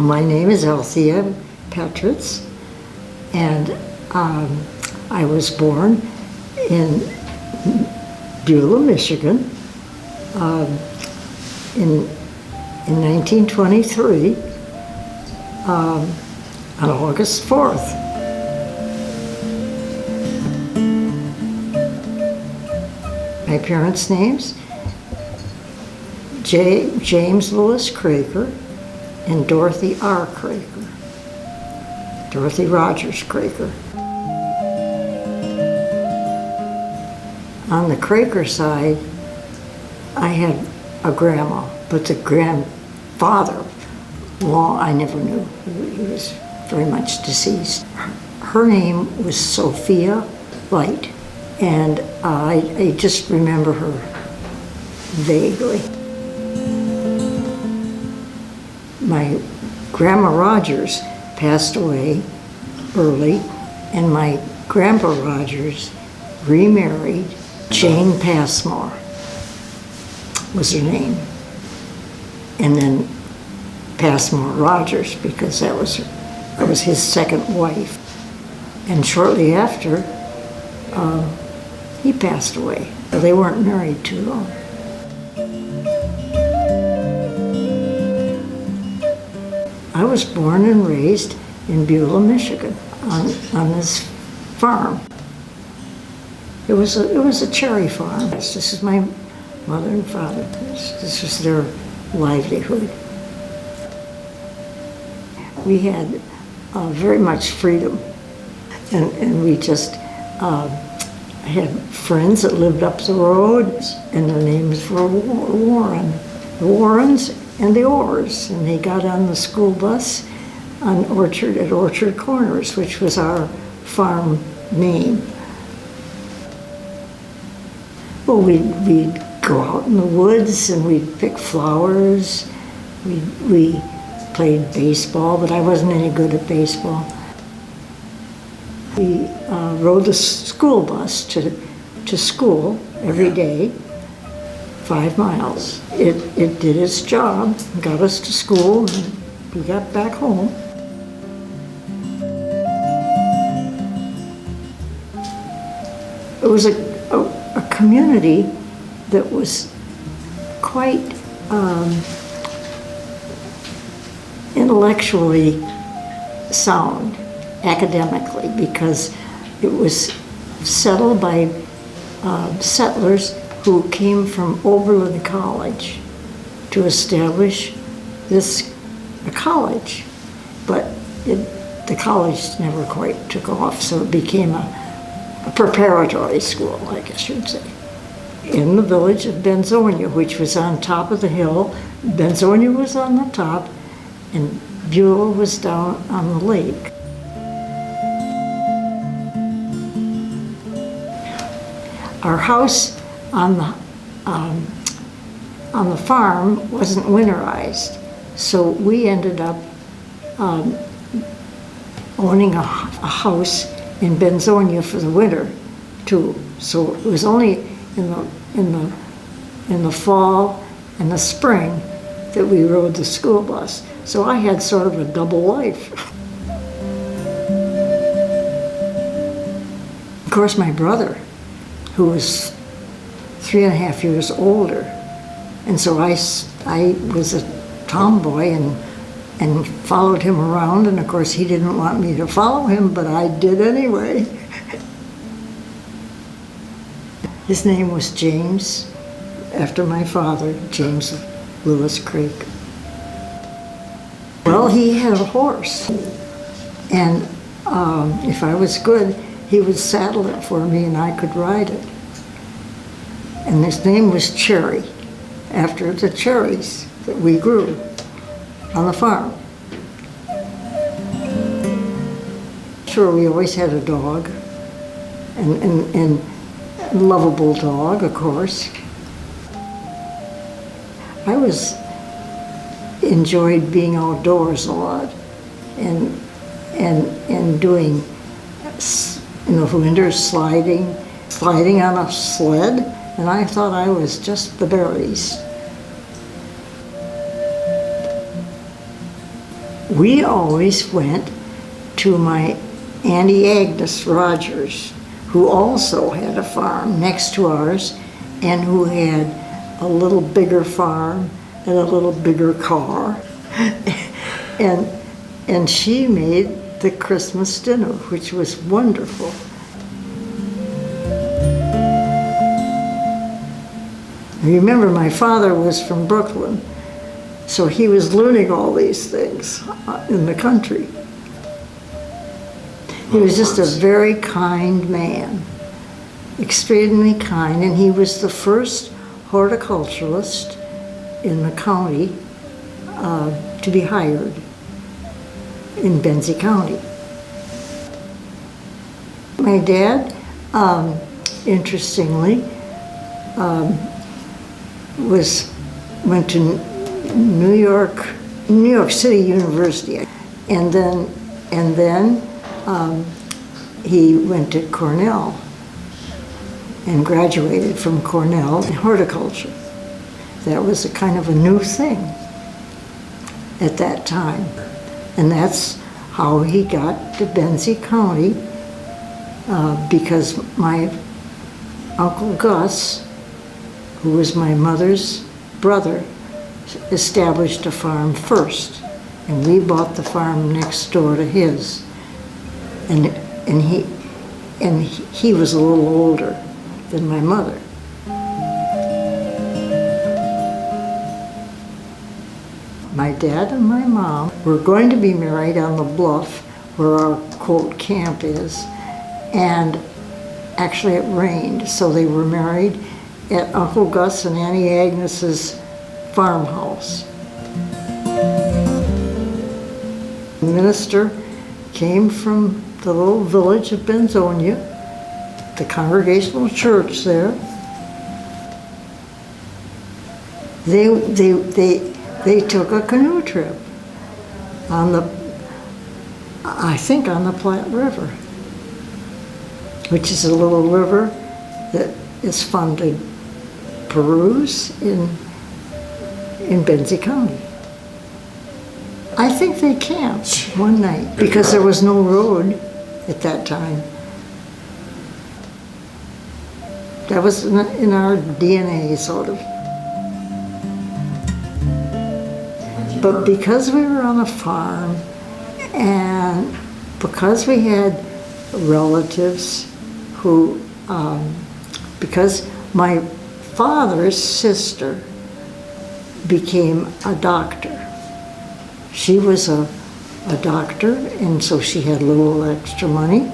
My name is Althea Petritz, and I was born in Beulah, Michigan, in 1923 on August 4th. My parents' names, James Louis Kraker and Dorothy R. Kraker, Dorothy Rogers Kraker. On the Kraker side, I had a grandma, but the grandfather, I never knew. He was very much deceased. Her name was Sophia Light, and I just remember her vaguely. My Grandma Rogers passed away early, and my Grandpa Rogers remarried. Jane Passmore was her name, and then Passmore Rogers, because that was his second wife. And shortly after, he passed away. They weren't married too long. I was born and raised in Beulah, Michigan, on this farm. It was a cherry farm. This is my mother and father. This was their livelihood. We had very much freedom, and we just had friends that lived up the road, and their names were Warren. The Warrens and the Orrs, and they got on the school bus at Orchard Corners, which was our farm name. Well, we'd go out in the woods and we'd pick flowers. We played baseball, but I wasn't any good at baseball. We rode the school bus to school every day, 5 miles. It did its job, got us to school, and we got back home. It was a community that was quite intellectually sound academically, because it was settled by settlers who came from Oberlin College to establish a college, but the college never quite took off, so it became a preparatory school, I guess you'd say, in the village of Benzonia, which was on top of the hill. Benzonia was on the top, and Beulah was down on the lake. Our house on the farm wasn't winterized, so we ended up owning a house in Benzonia for the winter too. So it was only in the fall and the spring that we rode the school bus. So I had sort of a double life. Of course, my brother, who was 3.5 years older, and so I was a tomboy and followed him around, and of course he didn't want me to follow him, but I did anyway. His name was James, after my father, James Louis Kraker. Well, he had a horse, and if I was good, he would saddle it for me and I could ride it. And his name was Cherry, after the cherries that we grew on the farm. Sure, we always had a dog, and a lovable dog, of course. I enjoyed being outdoors a lot, and doing, in the winter, sliding on a sled, and I thought I was just the berries. we always went to my Auntie Agnes Rogers, who also had a farm next to ours and who had a little bigger farm and a little bigger car. and she made the Christmas dinner, which was wonderful. Remember, my father was from Brooklyn, so he was learning all these things in the country. He was just a very kind man, extremely kind, and he was the first horticulturalist in the county to be hired in Benzie County. My dad, interestingly, went to New York City University, and then he went to Cornell and graduated from Cornell in horticulture. That was a kind of a new thing at that time. And that's how he got to Benzie County, because my Uncle Gus, who was my mother's brother, established a farm first. And we bought the farm next door to his. And he was a little older than my mother. My dad and my mom were going to be married on the bluff where our quote camp is, and actually it rained, so they were married at Uncle Gus and Auntie Agnes's farmhouse. The minister came from the little village of Benzonia, the Congregational Church there. They took a canoe trip on I think on the Platte River, which is a little river that is fun to peruse in Benzie County. I think they camped one night because there was no road at that time. That was in our DNA, sort of. But because we were on a farm and because we had relatives who, because my father's sister became a doctor. She was a doctor, and so she had a little extra money.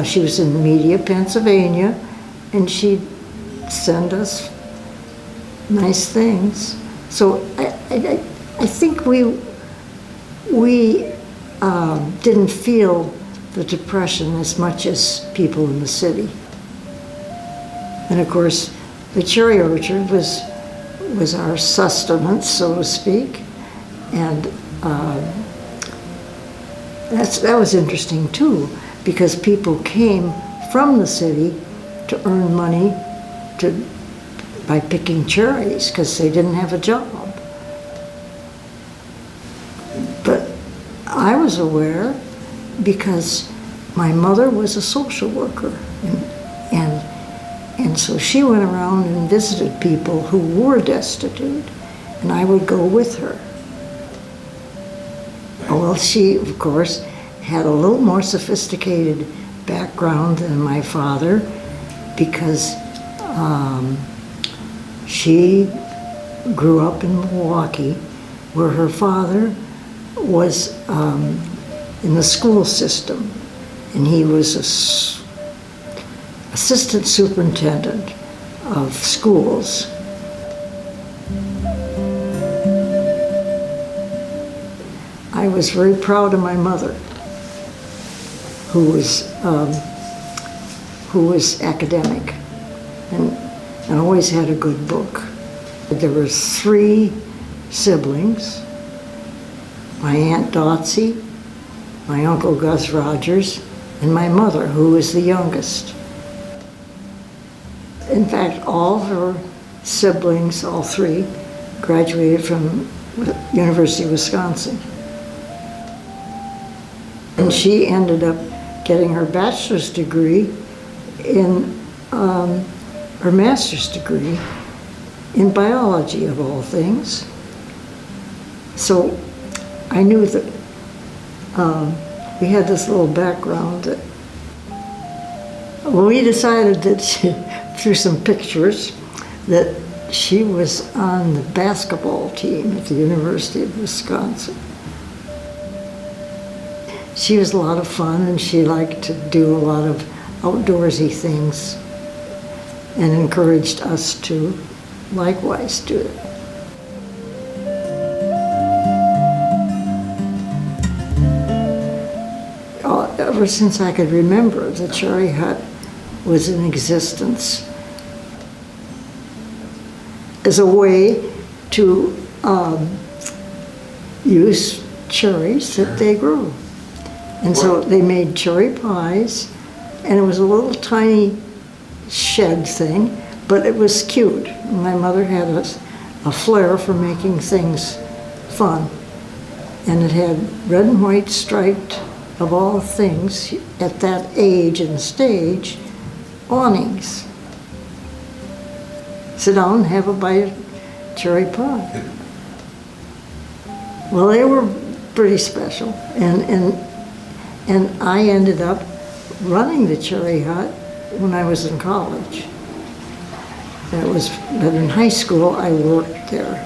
She was in Media, Pennsylvania, and she'd send us nice things. So I think we didn't feel the Depression as much as people in the city. And of course, the cherry orchard was our sustenance, so to speak. And that was interesting too, because people came from the city to earn money by picking cherries, because they didn't have a job. But I was aware because my mother was a social worker, and so she went around and visited people who were destitute, and I would go with her. Well, she, of course, had a little more sophisticated background than my father, because she grew up in Milwaukee, where her father was in the school system, and he was assistant superintendent of schools. I was very proud of my mother, who was academic and always had a good book. There were 3 siblings: my Aunt Dotsy, my Uncle Gus Rogers, and my mother, who was the youngest. In fact, all her siblings, all 3, graduated from University of Wisconsin. And she ended up getting her bachelor's degree in, her master's degree in biology, of all things. So I knew that we had this little background that we decided that through some pictures that she was on the basketball team at the University of Wisconsin. She was a lot of fun, and she liked to do a lot of outdoorsy things and encouraged us to likewise do it. Ever since I could remember, the Cherry Hut was in existence as a way to use cherries that they grew. And so they made cherry pies, and it was a little tiny shed thing, but it was cute. My mother had a flair for making things fun. And it had red and white striped, of all things, at that age and stage, awnings. Sit down and have a bite of cherry pie. Well, they were pretty special, and I ended up running the Cherry Hut when I was in college. But in high school, I worked there.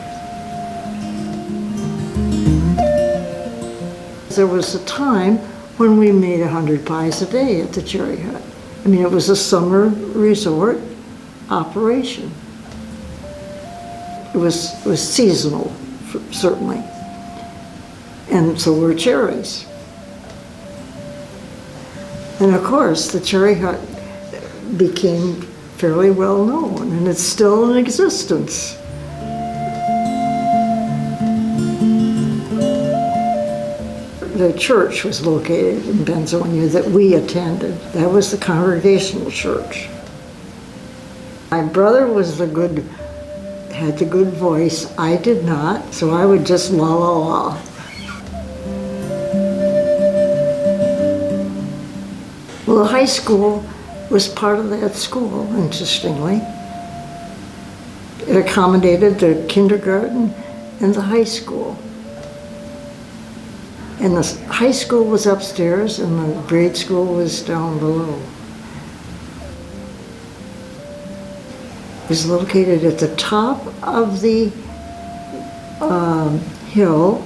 There was a time when we made 100 pies a day at the Cherry Hut. I mean, it was a summer resort operation. It was seasonal, certainly. And so were cherries. And of course, the Cherry Hut became fairly well known, and it's still in existence. The church was located in Benzie that we attended. That was the Congregational Church. My brother had the good voice. I did not, so I would just la la la. Well, the high school was part of that school, interestingly. It accommodated the kindergarten and the high school. And the high school was upstairs and the grade school was down below. It was located at the top of the hill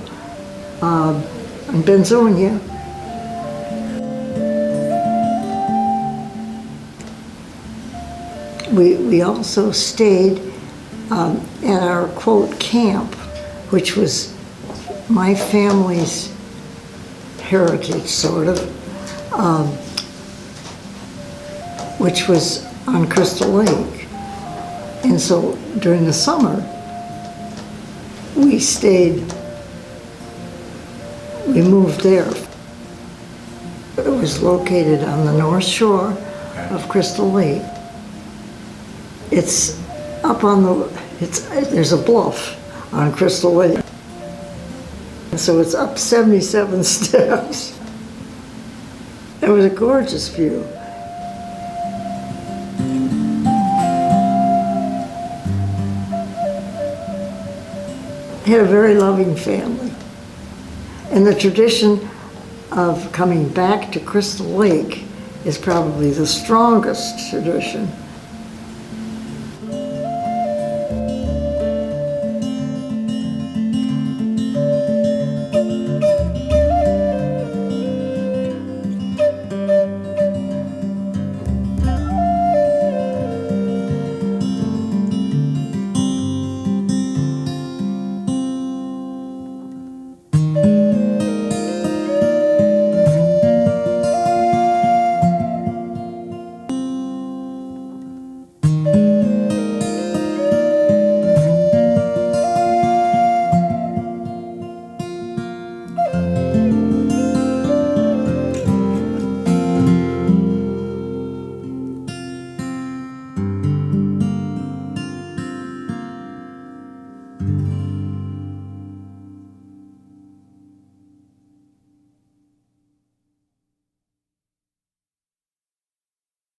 in Benzie. We also stayed at our, quote, camp, which was my family's heritage, sort of, which was on Crystal Lake. And so during the summer, we moved there. It was located on the north shore of Crystal Lake. It's up on there's a bluff on Crystal Lake. So it's up 77 steps. It was a gorgeous view. I had a very loving family. And the tradition of coming back to Crystal Lake is probably the strongest tradition.